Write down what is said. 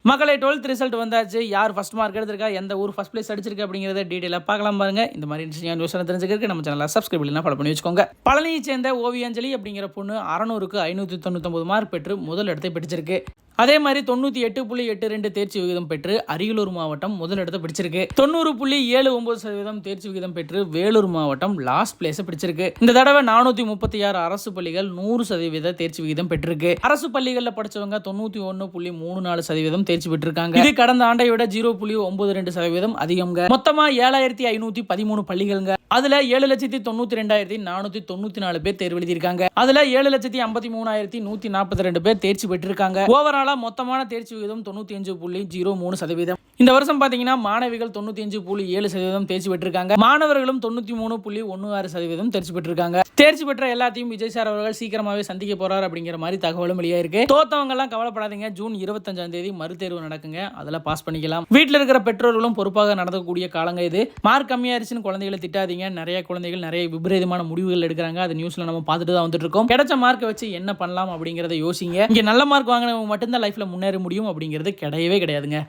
மக்களை 12th result வந்தாச்சு. யார் ஃபர்ஸ்ட் மார்க் எடுத்திருக்கா, எந்த ஊர் ஃபர்ஸ்ட் பிளேஸ் அடிச்சிருக்கு அப்படிங்கிறத டீடைலா பார்க்கலாம் பாருங்க. இந்த மாதிரி இன்ட்ரெஸ்டிங்கான நியூஸ் தெரிஞ்சுக்கிறதுக்கு நம்ம சேனலை சப்ஸ்கிரைப் பண்ணி ஃபாலோ பண்ணி வச்சுக்கோங்க. பழனியை சேர்ந்த ஓவியாஞ்சலி அப்படிங்கிற பொண்ணு 600க்கு 599 மார்க் பெற்று முதல் இடத்தை பிடிச்சிருக்கு. அதே மாதிரி 98.82 தேர்ச்சி விகிதம் பெற்று அரியலூர் மாவட்டம் முதல் இடத்தை பிடிச்சிருக்கு. 90.79% தேர்ச்சி விகிதம் பெற்று வேலூர் மாவட்டம் லாஸ்ட் பிளேஸ் பிடிச்சிருக்கு. இந்த தடவை 436 அரசு பள்ளிகள் 100% தேர்ச்சி விகிதம் பெற்றிருக்கு. அரசு பள்ளிகளில் படிச்சவங்க 91.34% தேர்ச்சி பெற்றிருக்காங்க. இது கடந்த ஆண்டை விட 0.92% அதிகம்ங்க. மொத்தமா 7513 பள்ளிகள்ங்க. அதுல 7,92,494 பேர் தேர்வு எழுதியிருக்காங்க. அதுல 7,53,142 பேர் தேர்ச்சி பெற்றிருக்காங்க. ஓவராலா மொத்தமான தேர்ச்சி விகிதம் 95.03%. இந்த வருஷம் பாத்தீங்கன்னா மாணவிகள் 95.7% தேர்ச்சி பெற்றிருக்காங்க. மாணவர்களும் 93.16% தேர்ச்சி பெற்றிருக்காங்க. தேர்ச்சி பெற்ற எல்லாத்தையும் விஜய் சார் அவர்கள் சீக்கிரமாவே சந்திக்க போறார் அப்படிங்கிற மாதிரி தகவலும் வெளியாயிருக்கு. தோத்தவங்க எல்லாம் கவலைப்படாதீங்க. ஜூன் 25ஆம் தேதி மறுதேர்வு நடக்குங்க. அதுல பாஸ் பண்ணிக்கலாம். வீட்டில் இருக்கிற பெற்றோர்களும் பொறுப்பாக நடக்கக்கூடிய காலங்க இது. மார்க் கம்மியாயிருச்சுன்னு குழந்தைகளை திட்டாதீங்க. நிறைய குழந்தைகள் நிறைய விபரீதமான முடிவுகள் எடுக்கிறாங்க. அது நியூஸ்ல நம்ம பார்த்துட்டு தான் வந்துட்டு இருக்கோம். கிடைச்ச மார்க்கை வச்சு என்ன பண்ணலாம் அப்படிங்கறத யோசிங்க. இங்க நல்ல மார்க் வாங்கினவங்க மட்டும்தான் லைஃப்ல முன்னேற முடியும் அப்படிங்கிறது கிடையவே கிடையாதுங்க.